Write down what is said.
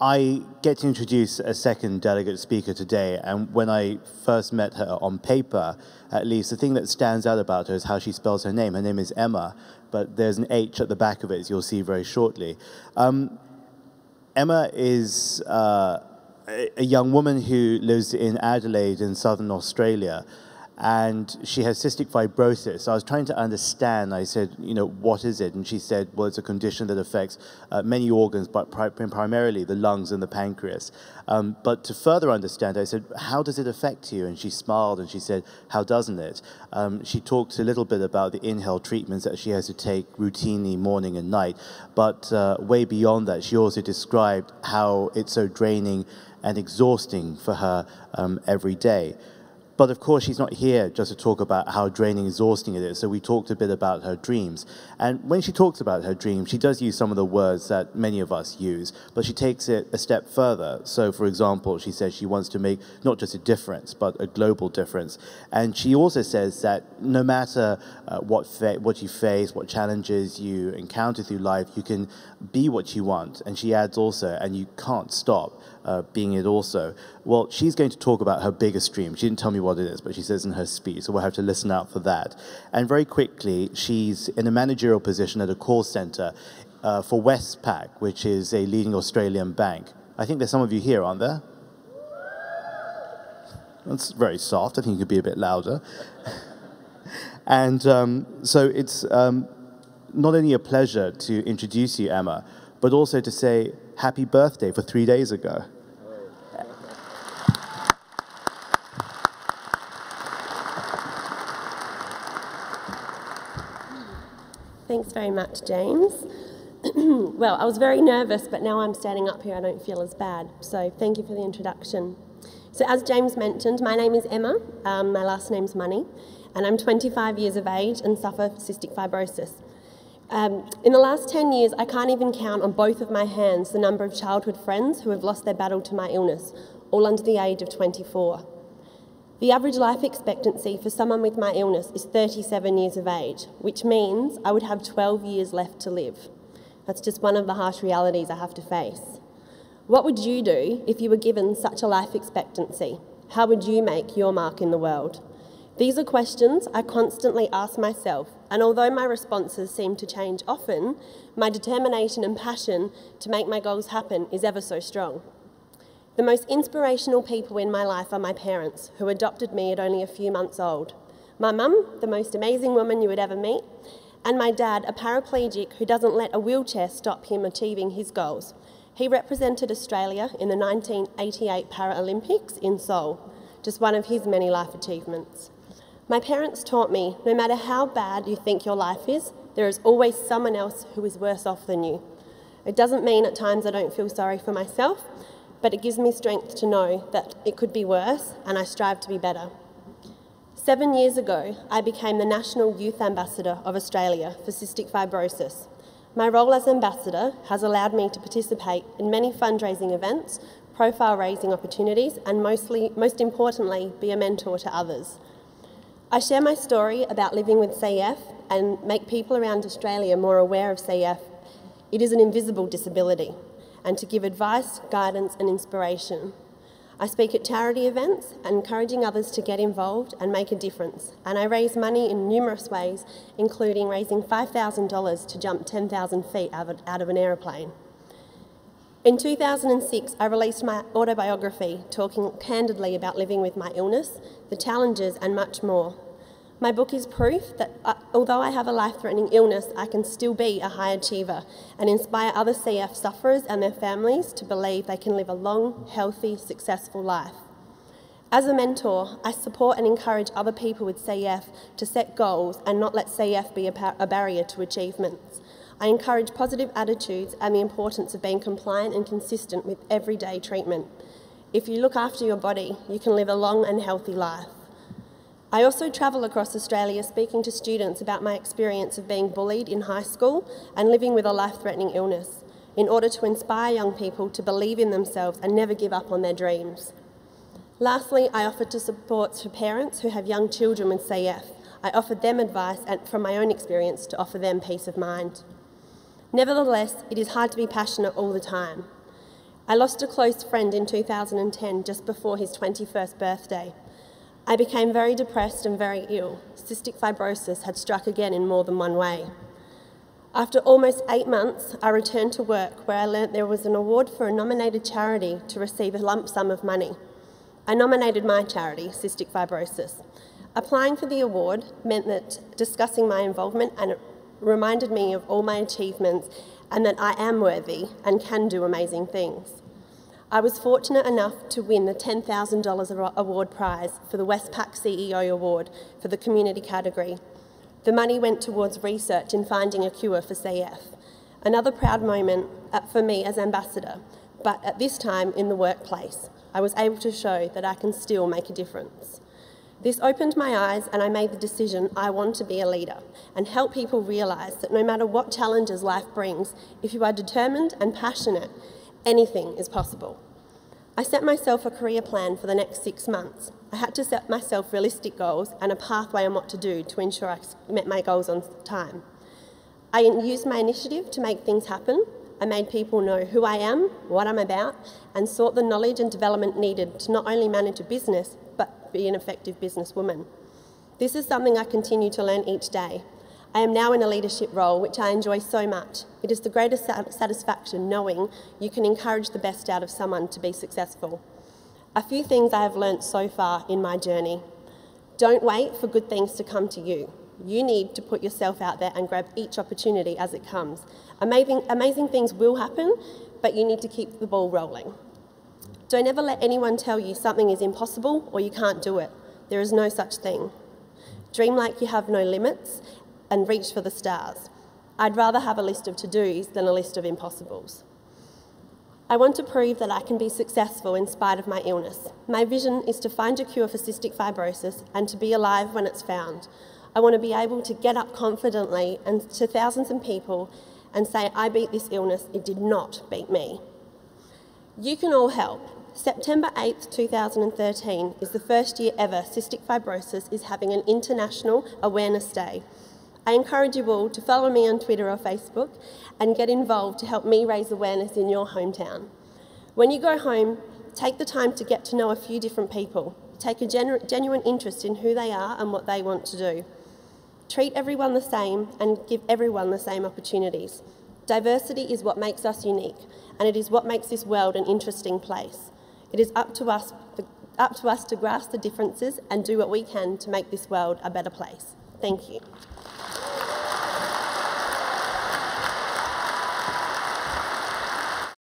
I get to introduce a second delegate speaker today, and when I first met her on paper, at least, the thing that stands out about her is how she spells her name. Her name is Emmah, but there's an H at the back of it, as you'll see very shortly. Emmah is a young woman who lives in Adelaide in southern Australia, and she has cystic fibrosis. So I was trying to understand. I said, you know, what is it? And she said, well, it's a condition that affects many organs, but primarily the lungs and the pancreas. But to further understand, I said, how does it affect you? And she smiled and she said, how doesn't it? She talked a little bit about the inhale treatments that she has to take routinely morning and night. But way beyond that, she also described how it's so draining and exhausting for her every day. But of course, she's not here just to talk about how draining and exhausting it is. So we talked a bit about her dreams. And when she talks about her dreams, she does use some of the words that many of us use, but she takes it a step further. So for example, she says she wants to make not just a difference, but a global difference. And she also says that no matter what you face, what challenges you encounter through life, you can be what you want. And she adds also, and you can't stop being it also. Well, she's going to talk about her biggest dream. She didn't tell me what it is, but she says in her speech, so we'll have to listen out for that. And very quickly, she's in a managerial position at a call center for Westpac, which is a leading Australian bank. I think there's some of you here, aren't there? That's very soft. I think you could be a bit louder. And so it's not only a pleasure to introduce you, Emmah, but also to say happy birthday for 3 days ago. Thanks very much, James. Well, I was very nervous, but now I'm standing up here, I don't feel as bad. So thank you for the introduction. So as James mentioned, my name is Emmah, my last name's Money, and I'm 25 years of age and suffer cystic fibrosis. In the last 10 years, I can't even count on both of my hands the number of childhood friends who have lost their battle to my illness, all under the age of 24. The average life expectancy for someone with my illness is 37 years of age, which means I would have 12 years left to live. That's just one of the harsh realities I have to face. What would you do if you were given such a life expectancy? How would you make your mark in the world? These are questions I constantly ask myself, and although my responses seem to change often, my determination and passion to make my goals happen is ever so strong. The most inspirational people in my life are my parents, who adopted me at only a few months old. My mum, the most amazing woman you would ever meet, and my dad, a paraplegic who doesn't let a wheelchair stop him achieving his goals. He represented Australia in the 1988 Paralympics in Seoul, just one of his many life achievements. My parents taught me, no matter how bad you think your life is, there is always someone else who is worse off than you. It doesn't mean at times I don't feel sorry for myself, but it gives me strength to know that it could be worse, and I strive to be better. 7 years ago, I became the National Youth Ambassador of Australia for cystic fibrosis. My role as ambassador has allowed me to participate in many fundraising events, profile raising opportunities, and most importantly, be a mentor to others. I share my story about living with CF and make people around Australia more aware of CF. It is an invisible disability, and to give advice, guidance and inspiration. I speak at charity events, encouraging others to get involved and make a difference, and I raise money in numerous ways, including raising $5,000 to jump 10,000 feet out of an aeroplane. In 2006, I released my autobiography, talking candidly about living with my illness, the challenges and much more. My book is proof that although I have a life-threatening illness, I can still be a high achiever and inspire other CF sufferers and their families to believe they can live a long, healthy, successful life. As a mentor, I support and encourage other people with CF to set goals and not let CF be a barrier to achievements. I encourage positive attitudes and the importance of being compliant and consistent with everyday treatment. If you look after your body, you can live a long and healthy life. I also travel across Australia speaking to students about my experience of being bullied in high school and living with a life-threatening illness, in order to inspire young people to believe in themselves and never give up on their dreams. Lastly, I offer to support for parents who have young children with CF. I offered them advice and from my own experience to offer them peace of mind. Nevertheless, it is hard to be passionate all the time. I lost a close friend in 2010, just before his 21st birthday. I became very depressed and very ill. Cystic fibrosis had struck again in more than one way. After almost 8 months, I returned to work, where I learnt there was an award for a nominated charity to receive a lump sum of money. I nominated my charity, Cystic Fibrosis. Applying for the award meant that discussing my involvement, and it reminded me of all my achievements and that I am worthy and can do amazing things. I was fortunate enough to win the $10,000 award prize for the Westpac CEO Award for the community category. The money went towards research in finding a cure for CF. Another proud moment for me as ambassador, but at this time in the workplace, I was able to show that I can still make a difference. This opened my eyes, and I made the decision I want to be a leader and help people realise that no matter what challenges life brings, if you are determined and passionate, anything is possible. I set myself a career plan for the next 6 months. I had to set myself realistic goals and a pathway on what to do to ensure I met my goals on time. I used my initiative to make things happen. I made people know who I am, what I'm about, and sought the knowledge and development needed to not only manage a business, but be an effective businesswoman. This is something I continue to learn each day. I am now in a leadership role, which I enjoy so much. It is the greatest satisfaction knowing you can encourage the best out of someone to be successful. A few things I have learnt so far in my journey. Don't wait for good things to come to you. You need to put yourself out there and grab each opportunity as it comes. Amazing things will happen, but you need to keep the ball rolling. Don't ever let anyone tell you something is impossible or you can't do it. There is no such thing. Dream like you have no limits and reach for the stars. I'd rather have a list of to-dos than a list of impossibles. I want to prove that I can be successful in spite of my illness. My vision is to find a cure for cystic fibrosis and to be alive when it's found. I want to be able to get up confidently and to thousands of people and say, I beat this illness, it did not beat me. You can all help. September 8th, 2013 is the first year ever Cystic Fibrosis is having an International Awareness Day. I encourage you all to follow me on Twitter or Facebook and get involved to help me raise awareness in your hometown. When you go home, take the time to get to know a few different people. Take a genuine interest in who they are and what they want to do. Treat everyone the same and give everyone the same opportunities. Diversity is what makes us unique, and it is what makes this world an interesting place. It is up to us to grasp the differences and do what we can to make this world a better place. Thank you.